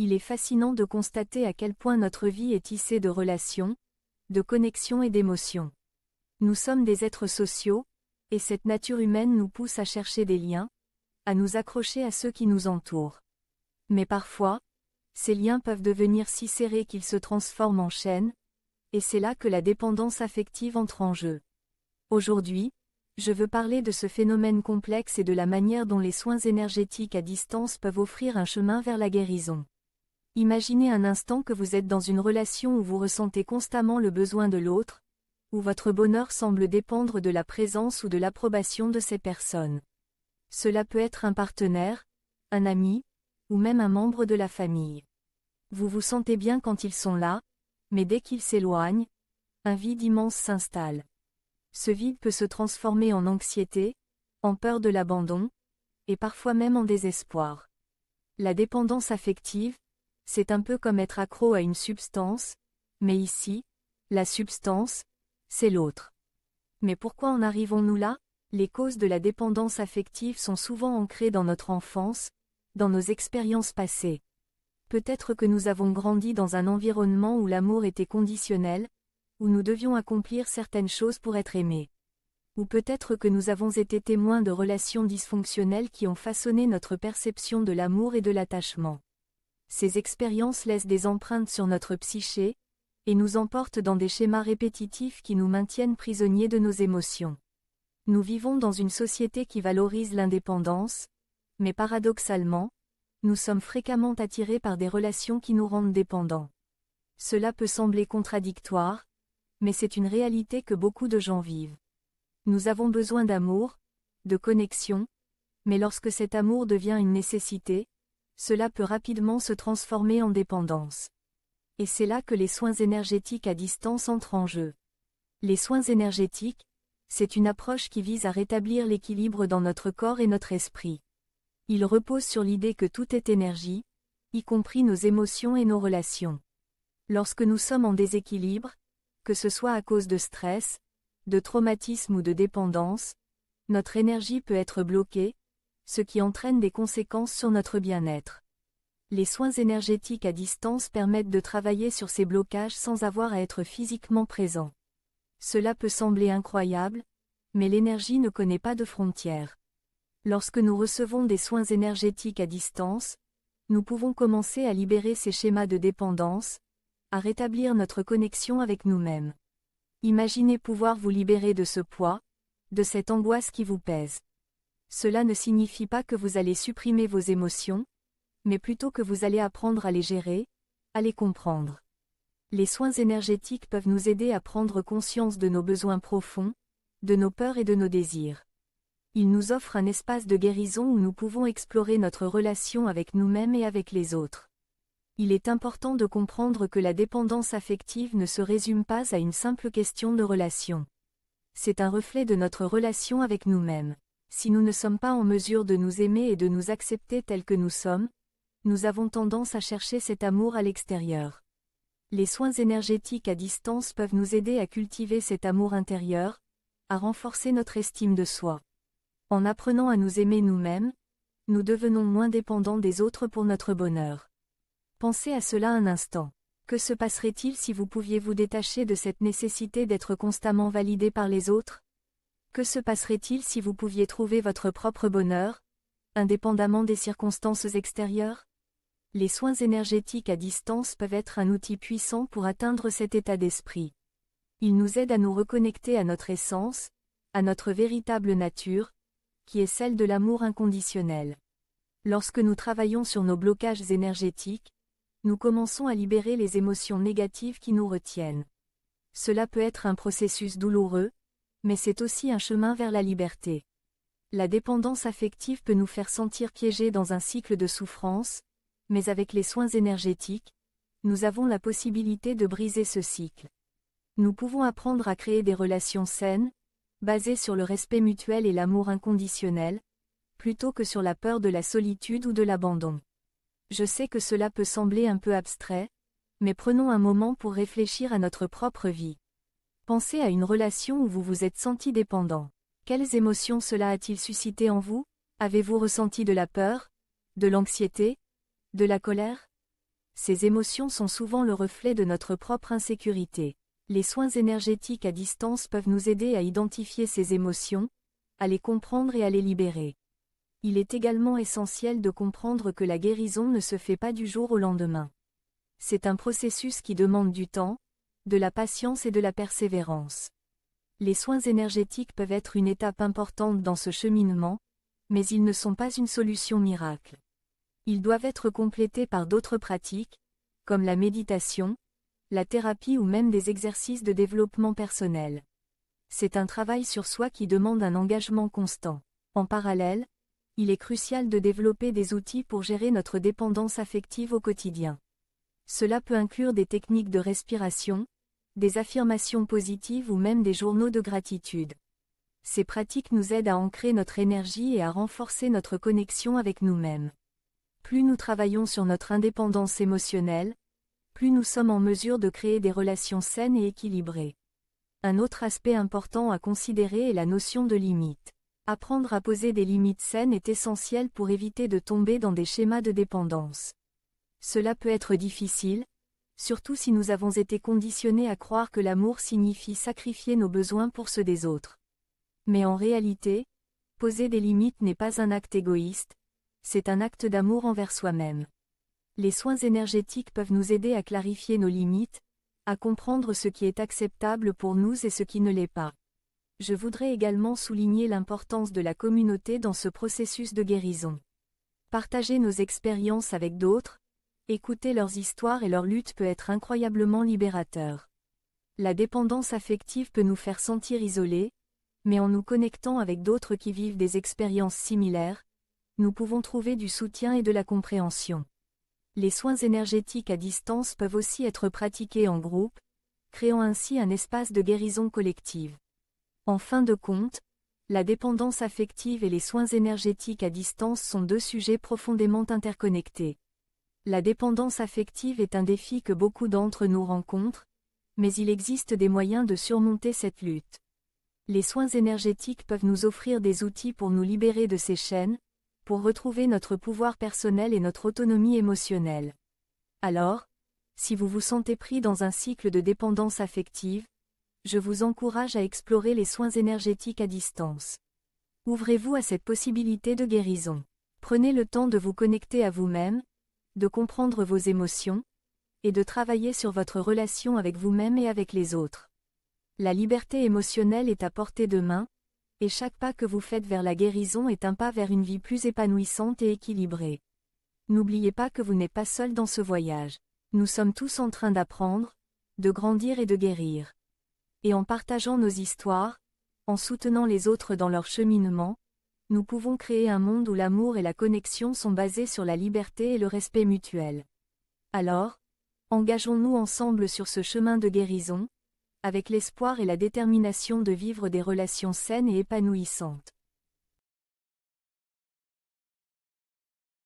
Il est fascinant de constater à quel point notre vie est tissée de relations, de connexions et d'émotions. Nous sommes des êtres sociaux, et cette nature humaine nous pousse à chercher des liens, à nous accrocher à ceux qui nous entourent. Mais parfois, ces liens peuvent devenir si serrés qu'ils se transforment en chaînes, et c'est là que la dépendance affective entre en jeu. Aujourd'hui, je veux parler de ce phénomène complexe et de la manière dont les soins énergétiques à distance peuvent offrir un chemin vers la guérison. Imaginez un instant que vous êtes dans une relation où vous ressentez constamment le besoin de l'autre, où votre bonheur semble dépendre de la présence ou de l'approbation de ces personnes. Cela peut être un partenaire, un ami, ou même un membre de la famille. Vous vous sentez bien quand ils sont là, mais dès qu'ils s'éloignent, un vide immense s'installe. Ce vide peut se transformer en anxiété, en peur de l'abandon, et parfois même en désespoir. La dépendance affective, c'est un peu comme être accro à une substance, mais ici, la substance, c'est l'autre. Mais pourquoi en arrivons-nous là? Les causes de la dépendance affective sont souvent ancrées dans notre enfance, dans nos expériences passées. Peut-être que nous avons grandi dans un environnement où l'amour était conditionnel, où nous devions accomplir certaines choses pour être aimés. Ou peut-être que nous avons été témoins de relations dysfonctionnelles qui ont façonné notre perception de l'amour et de l'attachement. Ces expériences laissent des empreintes sur notre psyché, et nous emportent dans des schémas répétitifs qui nous maintiennent prisonniers de nos émotions. Nous vivons dans une société qui valorise l'indépendance, mais paradoxalement, nous sommes fréquemment attirés par des relations qui nous rendent dépendants. Cela peut sembler contradictoire, mais c'est une réalité que beaucoup de gens vivent. Nous avons besoin d'amour, de connexion, mais lorsque cet amour devient une nécessité, cela peut rapidement se transformer en dépendance. Et c'est là que les soins énergétiques à distance entrent en jeu. Les soins énergétiques, c'est une approche qui vise à rétablir l'équilibre dans notre corps et notre esprit. Il repose sur l'idée que tout est énergie, y compris nos émotions et nos relations. Lorsque nous sommes en déséquilibre, que ce soit à cause de stress, de traumatisme ou de dépendance, notre énergie peut être bloquée, ce qui entraîne des conséquences sur notre bien-être. Les soins énergétiques à distance permettent de travailler sur ces blocages sans avoir à être physiquement présent. Cela peut sembler incroyable, mais l'énergie ne connaît pas de frontières. Lorsque nous recevons des soins énergétiques à distance, nous pouvons commencer à libérer ces schémas de dépendance, à rétablir notre connexion avec nous-mêmes. Imaginez pouvoir vous libérer de ce poids, de cette angoisse qui vous pèse. Cela ne signifie pas que vous allez supprimer vos émotions, mais plutôt que vous allez apprendre à les gérer, à les comprendre. Les soins énergétiques peuvent nous aider à prendre conscience de nos besoins profonds, de nos peurs et de nos désirs. Ils nous offrent un espace de guérison où nous pouvons explorer notre relation avec nous-mêmes et avec les autres. Il est important de comprendre que la dépendance affective ne se résume pas à une simple question de relation. C'est un reflet de notre relation avec nous-mêmes. Si nous ne sommes pas en mesure de nous aimer et de nous accepter tels que nous sommes, nous avons tendance à chercher cet amour à l'extérieur. Les soins énergétiques à distance peuvent nous aider à cultiver cet amour intérieur, à renforcer notre estime de soi. En apprenant à nous aimer nous-mêmes, nous devenons moins dépendants des autres pour notre bonheur. Pensez à cela un instant. Que se passerait-il si vous pouviez vous détacher de cette nécessité d'être constamment validé par les autres? Que se passerait-il si vous pouviez trouver votre propre bonheur, indépendamment des circonstances extérieures? Les soins énergétiques à distance peuvent être un outil puissant pour atteindre cet état d'esprit. Ils nous aident à nous reconnecter à notre essence, à notre véritable nature, qui est celle de l'amour inconditionnel. Lorsque nous travaillons sur nos blocages énergétiques, nous commençons à libérer les émotions négatives qui nous retiennent. Cela peut être un processus douloureux, mais c'est aussi un chemin vers la liberté. La dépendance affective peut nous faire sentir piégés dans un cycle de souffrance, mais avec les soins énergétiques, nous avons la possibilité de briser ce cycle. Nous pouvons apprendre à créer des relations saines, basées sur le respect mutuel et l'amour inconditionnel, plutôt que sur la peur de la solitude ou de l'abandon. Je sais que cela peut sembler un peu abstrait, mais prenons un moment pour réfléchir à notre propre vie. Pensez à une relation où vous vous êtes senti dépendant. Quelles émotions cela a-t-il suscité en vous? Avez-vous ressenti de la peur, de l'anxiété, de la colère? Ces émotions sont souvent le reflet de notre propre insécurité. Les soins énergétiques à distance peuvent nous aider à identifier ces émotions, à les comprendre et à les libérer. Il est également essentiel de comprendre que la guérison ne se fait pas du jour au lendemain. C'est un processus qui demande du temps, de la patience et de la persévérance. Les soins énergétiques peuvent être une étape importante dans ce cheminement, mais ils ne sont pas une solution miracle. Ils doivent être complétés par d'autres pratiques, comme la méditation, la thérapie ou même des exercices de développement personnel. C'est un travail sur soi qui demande un engagement constant. En parallèle, il est crucial de développer des outils pour gérer notre dépendance affective au quotidien. Cela peut inclure des techniques de respiration, des affirmations positives ou même des journaux de gratitude. Ces pratiques nous aident à ancrer notre énergie et à renforcer notre connexion avec nous-mêmes. Plus nous travaillons sur notre indépendance émotionnelle, plus nous sommes en mesure de créer des relations saines et équilibrées. Un autre aspect important à considérer est la notion de limite. Apprendre à poser des limites saines est essentiel pour éviter de tomber dans des schémas de dépendance. Cela peut être difficile, surtout si nous avons été conditionnés à croire que l'amour signifie sacrifier nos besoins pour ceux des autres. Mais en réalité, poser des limites n'est pas un acte égoïste, c'est un acte d'amour envers soi-même. Les soins énergétiques peuvent nous aider à clarifier nos limites, à comprendre ce qui est acceptable pour nous et ce qui ne l'est pas. Je voudrais également souligner l'importance de la communauté dans ce processus de guérison. Partager nos expériences avec d'autres, écouter leurs histoires et leurs luttes peut être incroyablement libérateur. La dépendance affective peut nous faire sentir isolés, mais en nous connectant avec d'autres qui vivent des expériences similaires, nous pouvons trouver du soutien et de la compréhension. Les soins énergétiques à distance peuvent aussi être pratiqués en groupe, créant ainsi un espace de guérison collective. En fin de compte, la dépendance affective et les soins énergétiques à distance sont deux sujets profondément interconnectés. La dépendance affective est un défi que beaucoup d'entre nous rencontrent, mais il existe des moyens de surmonter cette lutte. Les soins énergétiques peuvent nous offrir des outils pour nous libérer de ces chaînes, pour retrouver notre pouvoir personnel et notre autonomie émotionnelle. Alors, si vous vous sentez pris dans un cycle de dépendance affective, je vous encourage à explorer les soins énergétiques à distance. Ouvrez-vous à cette possibilité de guérison. Prenez le temps de vous connecter à vous-même, de comprendre vos émotions, et de travailler sur votre relation avec vous-même et avec les autres. La liberté émotionnelle est à portée de main, et chaque pas que vous faites vers la guérison est un pas vers une vie plus épanouissante et équilibrée. N'oubliez pas que vous n'êtes pas seul dans ce voyage. Nous sommes tous en train d'apprendre, de grandir et de guérir. Et en partageant nos histoires, en soutenant les autres dans leur cheminement, nous pouvons créer un monde où l'amour et la connexion sont basés sur la liberté et le respect mutuel. Alors, engageons-nous ensemble sur ce chemin de guérison, avec l'espoir et la détermination de vivre des relations saines et épanouissantes.